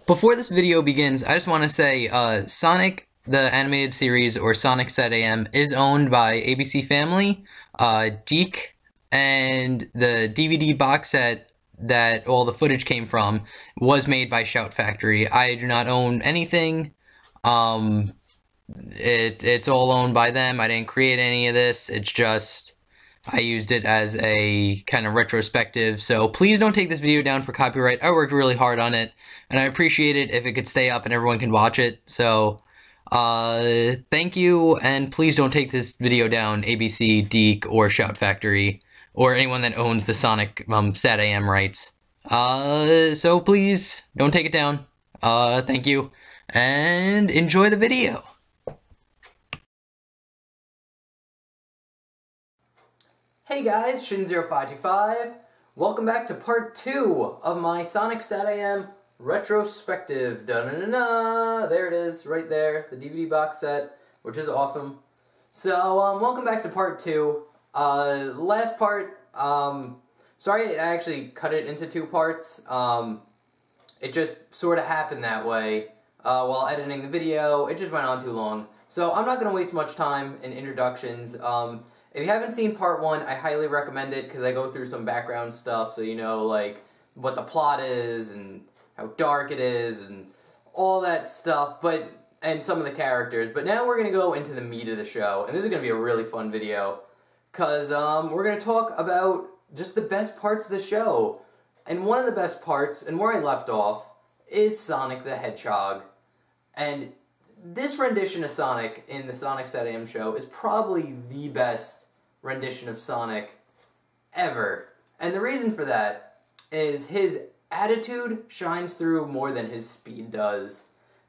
Before this video begins, I just want to say, Sonic, the animated series, or Sonic Satam, is owned by ABC Family, Deke, and the DVD box set that all the footage came from was made by Shout Factory. I do not own anything. It's all owned by them. I didn't create any of this. It's just, I used it as a kind of retrospective, so please don't take this video down for copyright. I worked really hard on it, and I appreciate it if it could stay up and everyone can watch it. So, thank you, and please don't take this video down, ABC, Deke, or Shout Factory, or anyone that owns the Sonic Satam rights. So please, don't take it down. Thank you, and enjoy the video. Hey guys, Shin0525. Welcome back to part 2 of my Sonic Satam Retrospective. Da-na-na-na! There it is, right there, the DVD box set, which is awesome. So, welcome back to part 2. Last part, sorry I actually cut it into 2 parts. It just sort of happened that way while editing the video. It just went on too long. So, I'm not going to waste much time in introductions. If you haven't seen part 1, I highly recommend it because I go through some background stuff so you know, like, what the plot is and how dark it is and all that stuff, and some of the characters. But now we're going to go into the meat of the show, and this is going to be a really fun video because we're going to talk about just the best parts of the show. And one of the best parts, and where I left off, is Sonic the Hedgehog. And this rendition of Sonic in the Sonic Satam show is probably the best rendition of Sonic ever. And the reason for that is his attitude shines through more than his speed does.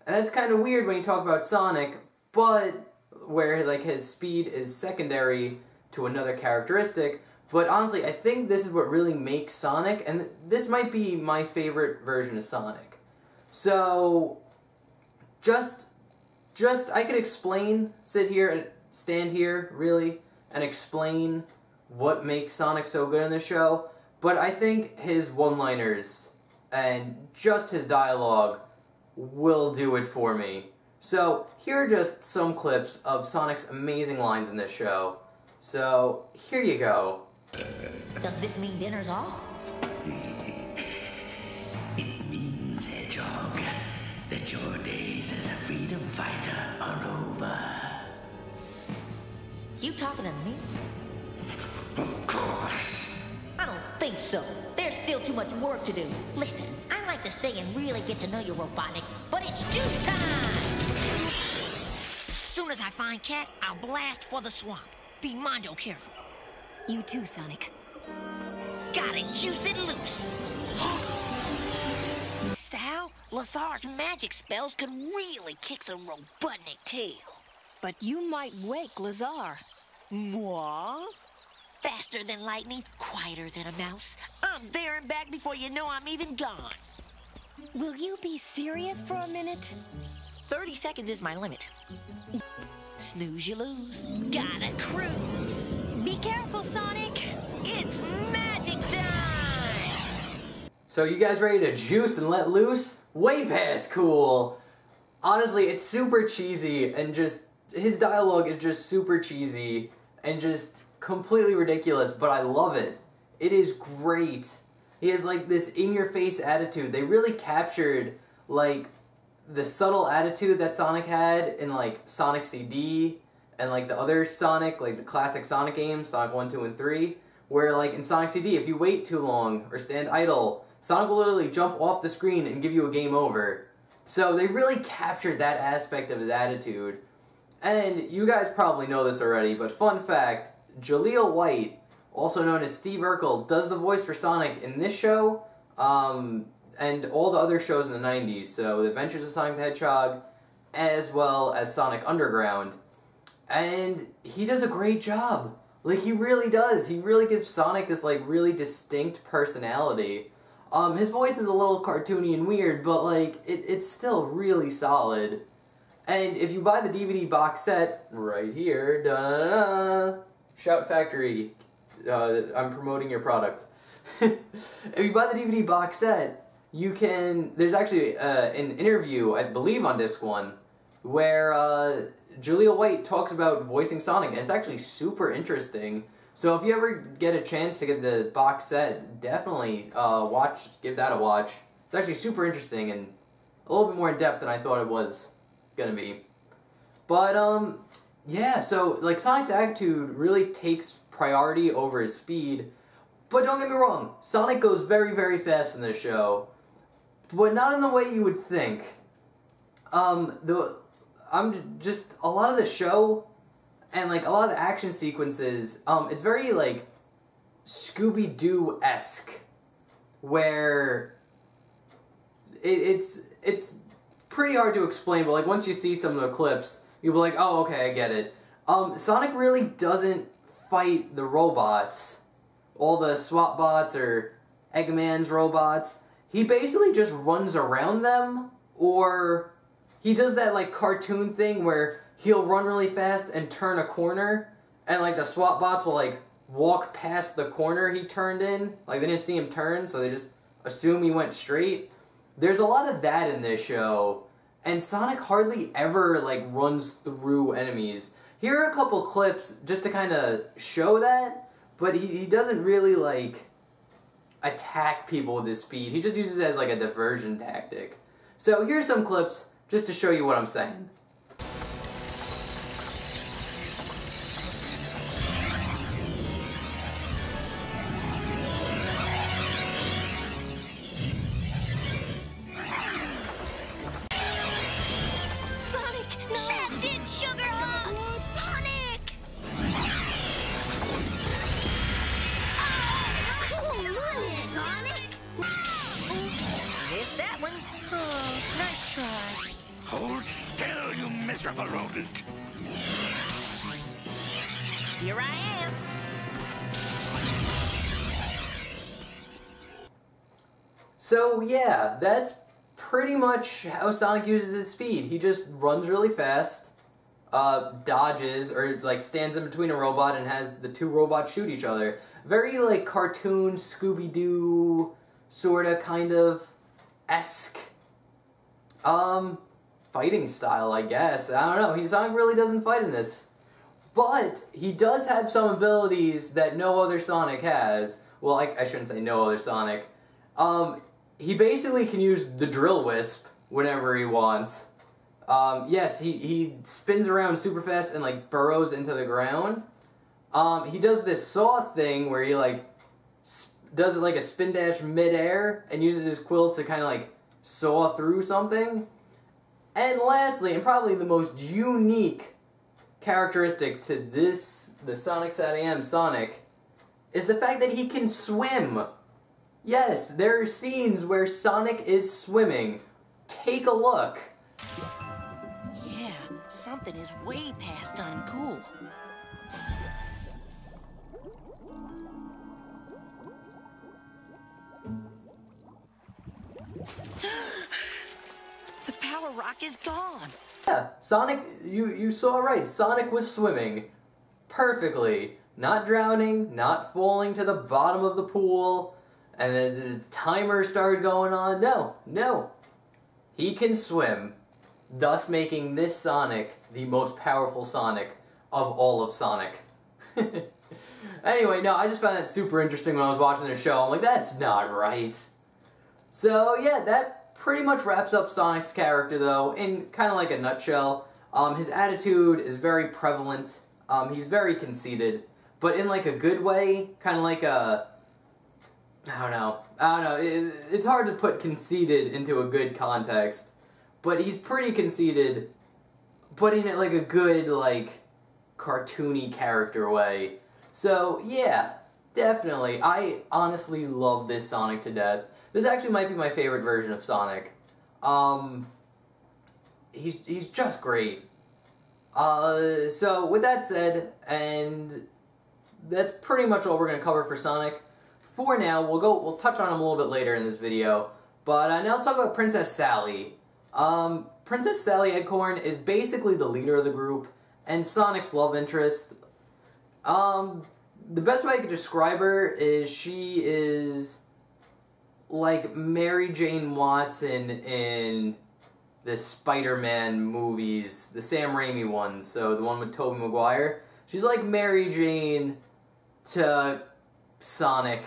And that's kind of weird when you talk about Sonic, but where like his speed is secondary to another characteristic. But honestly, I think this is what really makes Sonic, and this might be my favorite version of Sonic. So, I could sit here and stand here, really, and explain what makes Sonic so good in this show, but I think his one-liners and just his dialogue will do it for me. So, here are just some clips of Sonic's amazing lines in this show. So, here you go. Does this mean dinner's off? It means, Hedgehog, that your days as a freedom fighter are over. You talking to me? Of course. I don't think so. There's still too much work to do. Listen, I like to stay and really get to know you, Robotnik, but it's juice time! Soon as I find Cat, I'll blast for the swamp. Be mondo careful. You too, Sonic. Got it, juice it loose. Sal, Lazar's magic spells could really kick some Robotnik tail. But you might wake Lazar. What? Faster than lightning, quieter than a mouse. I'm there and back before you know I'm even gone. Will you be serious for a minute? 30 seconds is my limit. Snooze you lose. Gotta cruise. Be careful, Sonic. It's magic time! So you guys ready to juice and let loose? Way past cool! Honestly, it's super cheesy, and just, his dialogue is just super cheesy, and just completely ridiculous, but I love it. It is great. He has like this in-your-face attitude. They really captured, like, the subtle attitude that Sonic had in, like, Sonic CD, and, like, the other Sonic, like, the classic Sonic games, Sonic 1, 2, and 3, where, like, in Sonic CD, if you wait too long, or stand idle, Sonic will literally jump off the screen and give you a game over. So they really captured that aspect of his attitude. And you guys probably know this already, but fun fact, Jaleel White, also known as Steve Urkel, does the voice for Sonic in this show, and all the other shows in the 90s, so The Adventures of Sonic the Hedgehog, as well as Sonic Underground. And he does a great job. Like, he really does. He really gives Sonic this, like, really distinct personality. His voice is a little cartoony and weird, but, like, it's still really solid. And if you buy the DVD box set, right here, da-da-da, Shout Factory, I'm promoting your product. If you buy the DVD box set, there's actually an interview, I believe on Disc 1, where Julia White talks about voicing Sonic, and it's actually super interesting. So if you ever get a chance to get the box set, definitely give that a watch. It's actually super interesting and a little bit more in depth than I thought it was gonna be. But yeah, so like Sonic's attitude really takes priority over his speed. But don't get me wrong, Sonic goes very, very fast in this show, but not in the way you would think. A lot of the show and like a lot of the action sequences, it's very like Scooby-Doo-esque, where it's pretty hard to explain, but like once you see some of the clips, you'll be like, oh, okay, I get it. Sonic really doesn't fight the robots, all the SWAT bots or Eggman's robots. He basically just runs around them, or he does that like cartoon thing where he'll run really fast and turn a corner, and like the SWAT bots will like walk past the corner he turned in. Like they didn't see him turn, so they just assume he went straight. There's a lot of that in this show, and Sonic hardly ever like runs through enemies. Here are a couple clips just to kind of show that, but he doesn't really like attack people with his speed. He just uses it as like a diversion tactic. So here's some clips just to show you what I'm saying. That one. Oh, nice try. Hold still, you miserable rodent. Here I am. So yeah, that's pretty much how Sonic uses his speed. He just runs really fast, dodges, or like stands in between a robot and has the two robots shoot each other. Very like cartoon, Scooby-Doo, sorta, kind of esque fighting style, I guess. I don't know. Sonic really doesn't fight in this. But he does have some abilities that no other Sonic has. Well, I shouldn't say no other Sonic. He basically can use the Drill Wisp whenever he wants. Yes, he spins around super fast and like burrows into the ground. He does this saw thing where he like does it like a spin dash mid-air and uses his quills to kind of like saw through something. And lastly, and probably the most unique characteristic to the Sonic Satam Sonic, is the fact that he can swim. Yes, there are scenes where Sonic is swimming. Take a look. Yeah, something is way past uncool. The power rock is gone. Yeah, Sonic, you saw right. Sonic was swimming perfectly. Not drowning, not falling to the bottom of the pool, and then the timer started going on. No. He can swim, thus making this Sonic the most powerful Sonic of all of Sonic. Anyway, no, I just found that super interesting when I was watching the show. I'm like, that's not right. So, yeah, that pretty much wraps up Sonic's character, though, in kind of like a nutshell. His attitude is very prevalent. He's very conceited, but in like a good way, kind of like a... I don't know. It's hard to put conceited into a good context, but he's pretty conceited, but in it like a good, like, cartoony character way. So, yeah, definitely. I honestly love this Sonic to death. This actually might be my favorite version of Sonic. He's just great. So, with that said, and that's pretty much all we're going to cover for Sonic. For now, we'll touch on him a little bit later in this video. But now let's talk about Princess Sally. Princess Sally Acorn is basically the leader of the group, and Sonic's love interest. The best way I could describe her is she is like Mary Jane Watson in the Spider-Man movies, the Sam Raimi ones, so the one with Tobey Maguire. She's like Mary Jane to Sonic,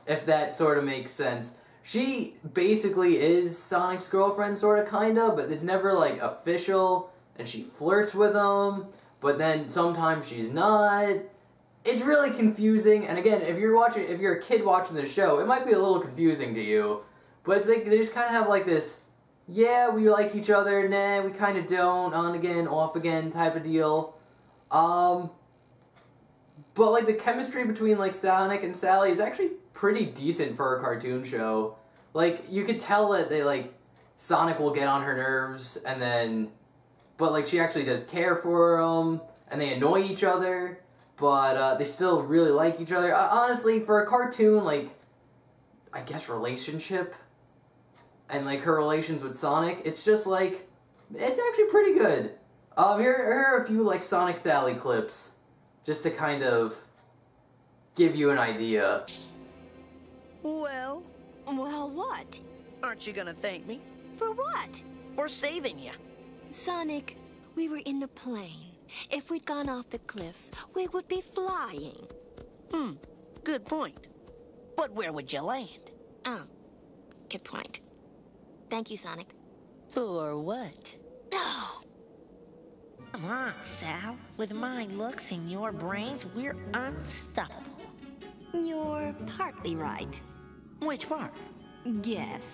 if that sort of makes sense. She basically is Sonic's girlfriend, sort of, kind of, but it's never, like, official, and she flirts with him, but then sometimes she's not. It's really confusing, and again, if you're a kid watching the show, it might be a little confusing to you, but it's like, they just kind of have, like, this, yeah, we like each other, nah, we kind of don't, on again, off again type of deal. But, like, the chemistry between, like, Sonic and Sally is actually pretty decent for a cartoon show. Like, you could tell that they, like, Sonic will get on her nerves, and then, but, like, she actually does care for him, and they annoy each other, but, they still really like each other. Honestly, for a cartoon, like, I guess relationship, and, like, her relations with Sonic, it's just, like, it's actually pretty good. Here are a few, like, Sonic Sally clips, just to kind of give you an idea. Well, Well, what? aren't you gonna thank me For what? for saving you? Sonic, we were in a plane. If we'd gone off the cliff, we would be flying. Good point. But where would you land? Oh, good point. Thank you, Sonic. For what? Oh, Come on, Sal. With my looks and your brains, we're unstoppable. you're partly right. Which part? Yes.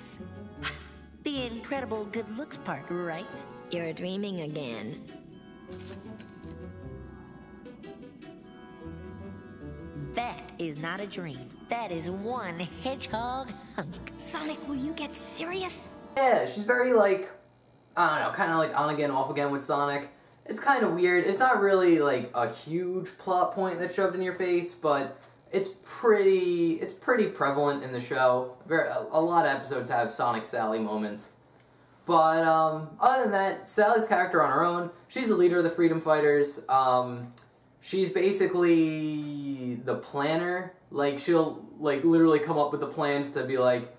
The incredible good looks part, right? You're dreaming again. That is not a dream. That is one hedgehog hunk. Sonic, will you get serious? Yeah, she's very, like, I don't know, kind of like on again, off again with Sonic. It's kind of weird. It's not really, like, a huge plot point that's shoved in your face, but it's pretty prevalent in the show. A lot of episodes have Sonic Sally moments. But, other than that, Sally's character on her own, she's the leader of the Freedom Fighters. She's basically the planner. Like, she'll, like, literally come up with the plans to be like,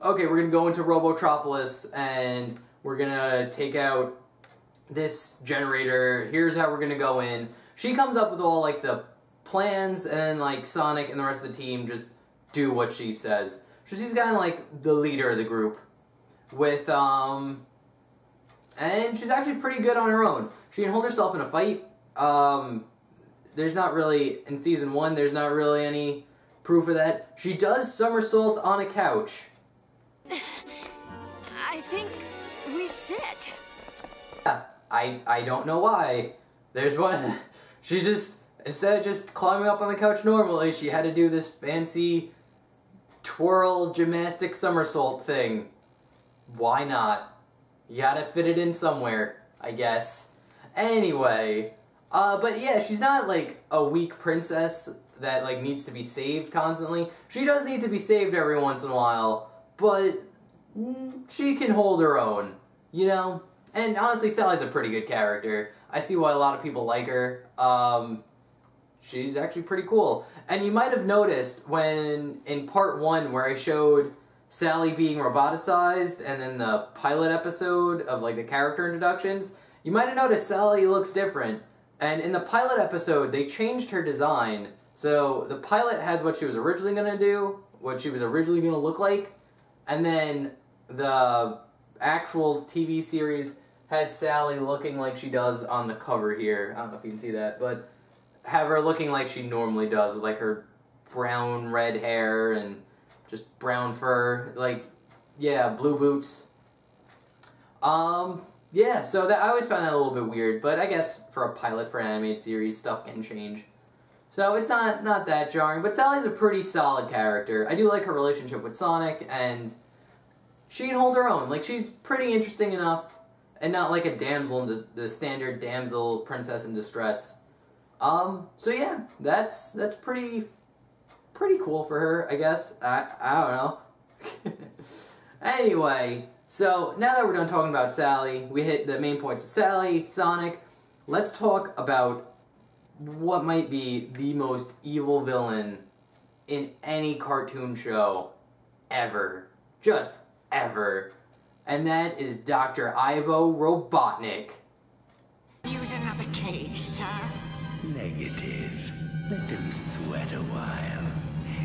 okay, we're gonna go into Robotropolis, and we're gonna take out this generator, here's how we're gonna go in. She comes up with all, like, the plans, and, like, Sonic and the rest of the team just do what she says. So she's kind of, like, the leader of the group. With, and she's actually pretty good on her own. She can hold herself in a fight. There's not really, in Season 1, there's not really any proof of that. She does somersault on a couch. I think we sit. Yeah, I don't know why. There's one, she just, instead of just climbing up on the couch normally, she had to do this fancy twirl gymnastic somersault thing. Why not? You gotta fit it in somewhere, I guess. Anyway, but yeah, she's not like a weak princess that like needs to be saved constantly. She does need to be saved every once in a while, but she can hold her own, you know? And honestly, Sally's a pretty good character. I see why a lot of people like her. She's actually pretty cool. And you might have noticed when, in part 1, where I showed Sally being roboticized, and then the pilot episode of, like, the character introductions, you might have noticed Sally looks different. And in the pilot episode, they changed her design. So the pilot has what she was originally going to do, what she was originally going to look like, and then the actual TV series has Sally looking like she does on the cover here. I don't know if you can see that, but have her looking like she normally does, with like her brown red hair and just brown fur, like, yeah, blue boots. Yeah, so that I always found that a little bit weird, but I guess for a pilot for an animated series, stuff can change. So it's not that jarring, but Sally's a pretty solid character. I do like her relationship with Sonic, and she can hold her own. Like, she's pretty interesting enough, and not like a damsel in the standard damsel princess in distress. So yeah, that's pretty cool for her, I guess. I don't know. Anyway, so now that we're done talking about Sally, we hit the main points of Sally, Sonic. Let's talk about what might be the most evil villain in any cartoon show ever. Just ever. And that is Dr. Ivo Robotnik. Use another cage, sir. Negative. Let them sweat a while.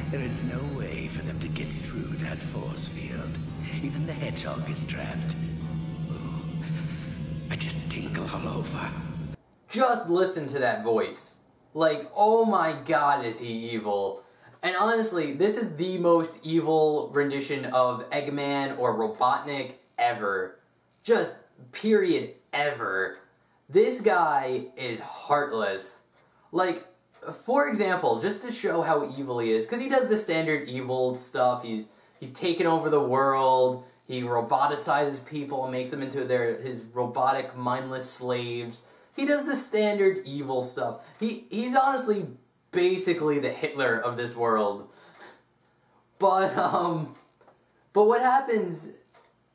There is no way for them to get through that force field. Even the hedgehog is trapped. Ooh, I just tingle all over. Just listen to that voice. Like, oh my god, is he evil. And honestly, this is the most evil rendition of Eggman or Robotnik ever. Just, period, ever. This guy is heartless. Like, for example, just to show how evil he is, because he does the standard evil stuff, he's taken over the world, he roboticizes people and makes them into his robotic, mindless slaves. He does the standard evil stuff. He's honestly basically the Hitler of this world. But what happens,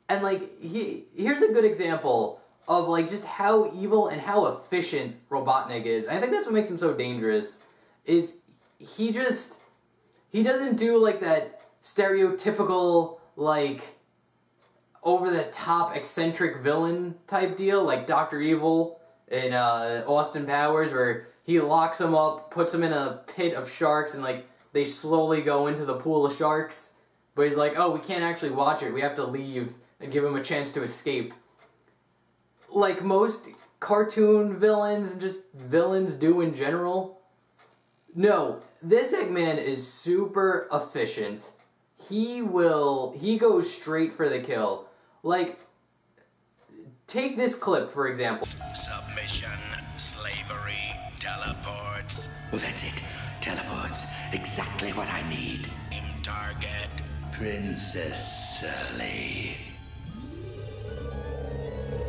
and like, here's a good example of like just how evil and how efficient Robotnik is. And I think that's what makes him so dangerous, is he doesn't do like that stereotypical, like, over-the-top eccentric villain type deal, like Dr. Evil in Austin Powers, where he locks them up, puts them in a pit of sharks, and like they slowly go into the pool of sharks. But he's like, oh, we can't actually watch it, we have to leave and give him a chance to escape. Like most cartoon villains and just villains do in general. No, this Eggman is super efficient. He goes straight for the kill. Like, take this clip, for example. Submission, slavery, teleports. Oh, that's it. Teleports. Exactly what I need. Target. Princess Sally.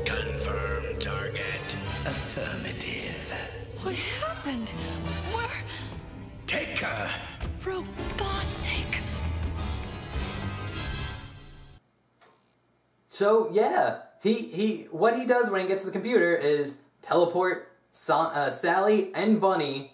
Confirm target. Affirmative. What happened? Where? Take her. Robotnik. So yeah, what he does when he gets to the computer is teleport Sally and Bunny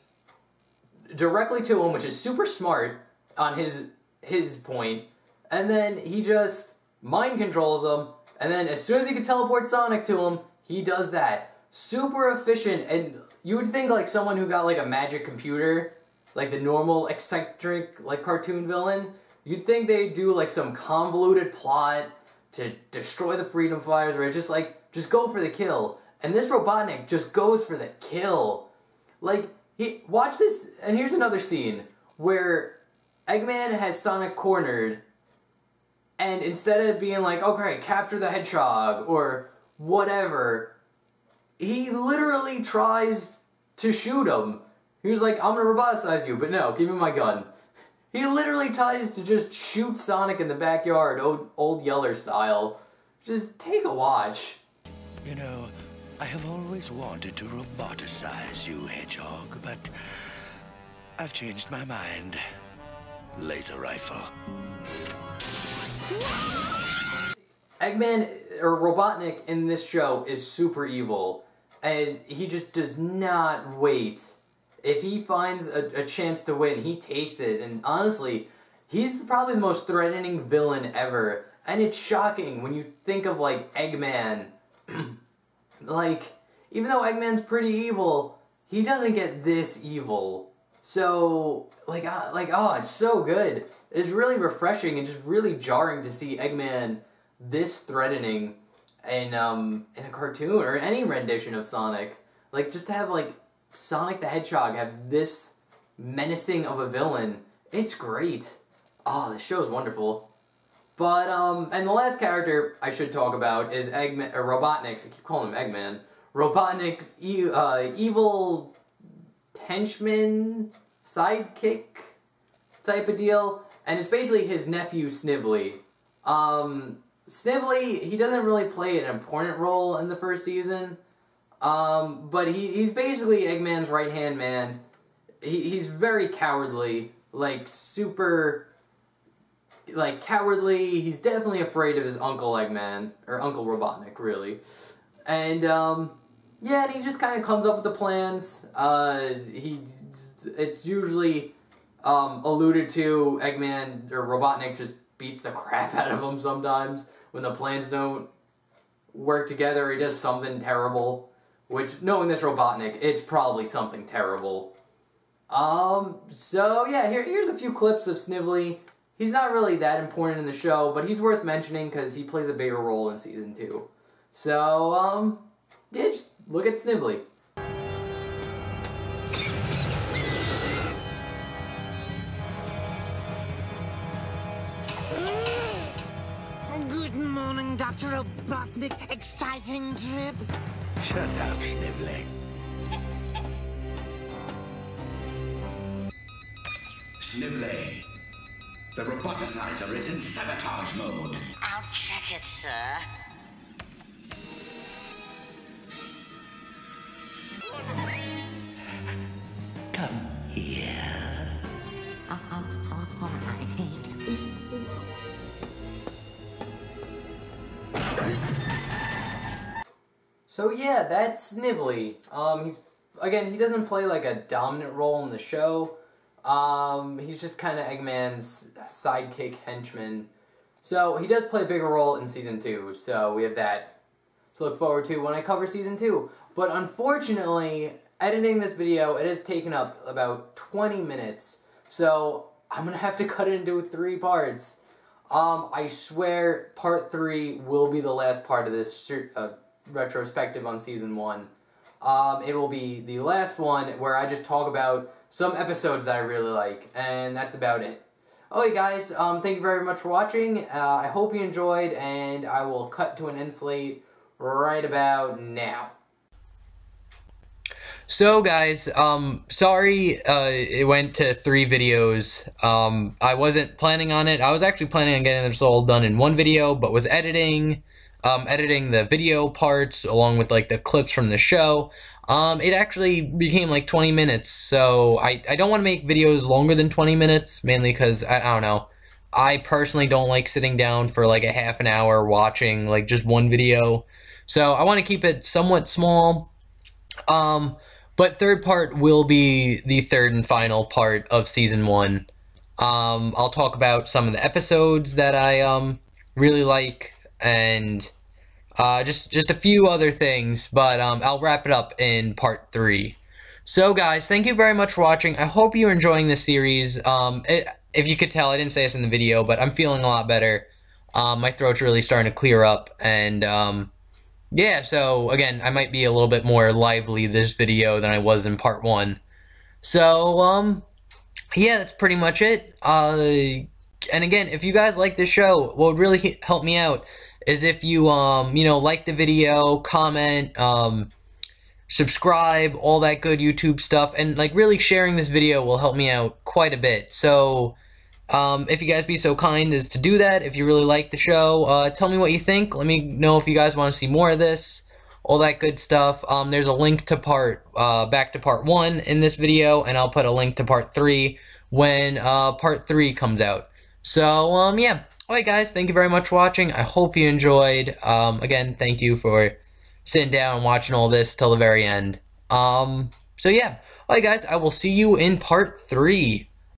directly to him, which is super smart on his point, and then he just mind controls them, and then as soon as he can teleport Sonic to him, he does that. Super efficient, and you would think like someone who got like a magic computer, like the normal eccentric like cartoon villain, you'd think they'd do like some convoluted plot to destroy the Freedom Fighters, where it's just like, just go for the kill. And this Robotnik just goes for the kill. Like, watch this, and here's another scene where Eggman has Sonic cornered, and instead of being like, okay, capture the hedgehog, or whatever, he literally tries to shoot him. He was like, I'm gonna roboticize you, but no, give me my gun. He literally tries to just shoot Sonic in the backyard, old Yeller style. Just take a watch. You know, I have always wanted to roboticize you, Hedgehog, but I've changed my mind. Laser rifle. Eggman, or Robotnik in this show is super evil, and he just does not wait. If he finds a chance to win, he takes it, and honestly, he's probably the most threatening villain ever, and it's shocking when you think of, like, Eggman. Like, even though Eggman's pretty evil, he doesn't get this evil. So, oh, it's so good. It's really refreshing and just really jarring to see Eggman this threatening in a cartoon or any rendition of Sonic. Like, just to have, like, Sonic the Hedgehog have this menacing of a villain, it's great. Oh, this show is wonderful. But, and the last character I should talk about is Eggman, or Robotnik's, I keep calling him Eggman, Robotnik's evil henchman, sidekick type of deal, and it's basically his nephew Snively. Snively, he doesn't really play an important role in the first season, but he's basically Eggman's right-hand man. He's very cowardly, like, super, like, cowardly. He's definitely afraid of his Uncle Eggman, or Uncle Robotnik, really. And, yeah, and he just kind of comes up with the plans. It's usually alluded to Eggman, or Robotnik, just beats the crap out of him sometimes when the plans don't work together. He does something terrible, which, knowing this Robotnik, it's probably something terrible. So yeah, here's a few clips of Snively. He's not really that important in the show, but he's worth mentioning because he plays a bigger role in Season 2. So, yeah, just look at Snively. Good morning, Dr. Robotnik. Exciting trip? Shut up, Snively. Snively, the roboticizer is in sabotage mode. I'll check it, sir. Come here. All right. So yeah, that's Snively. He doesn't play like a dominant role in the show. He's just kind of Eggman's sidekick henchman. So he does play a bigger role in Season 2, so we have that to look forward to when I cover Season 2. But unfortunately, editing this video, it has taken up about 20 minutes, so I'm going to have to cut it into 3 parts. I swear Part 3 will be the last part of this retrospective on Season 1. It will be the last one where I just talk about some episodes that I really like, and that's about it. Okay guys, thank you very much for watching. I hope you enjoyed, and I will cut to an end slate right about now. So guys, sorry it went to 3 videos. I wasn't planning on it. I was actually planning on getting this all done in 1 video, but with editing the video parts along with like the clips from the show, it actually became like 20 minutes. So I don't want to make videos longer than 20 minutes, mainly because I don't know. I personally don't like sitting down for like a half an hour watching like just 1 video. So I want to keep it somewhat small. But 3rd part will be the 3rd and final part of Season 1. I'll talk about some of the episodes that I really like, and just a few other things, but I'll wrap it up in Part 3. So guys, thank you very much for watching. I hope you're enjoying this series. If you could tell, I didn't say this in the video, but I'm feeling a lot better. My throat's really starting to clear up, and yeah, so again, I might be a little bit more lively this video than I was in Part 1. So, yeah, that's pretty much it. And again, if you guys like this show, what would really help me out is if you, you know, like the video, comment, subscribe, all that good YouTube stuff, and, like, really sharing this video will help me out quite a bit. So, if you guys be so kind as to do that, if you really like the show, tell me what you think. Let me know if you guys want to see more of this, all that good stuff. There's a link to back to Part 1 in this video, and I'll put a link to Part 3 when, Part 3 comes out. So, yeah. Alright guys, thank you very much for watching. I hope you enjoyed. Again, thank you for sitting down and watching all this till the very end. So yeah. Alright guys, I will see you in Part 3.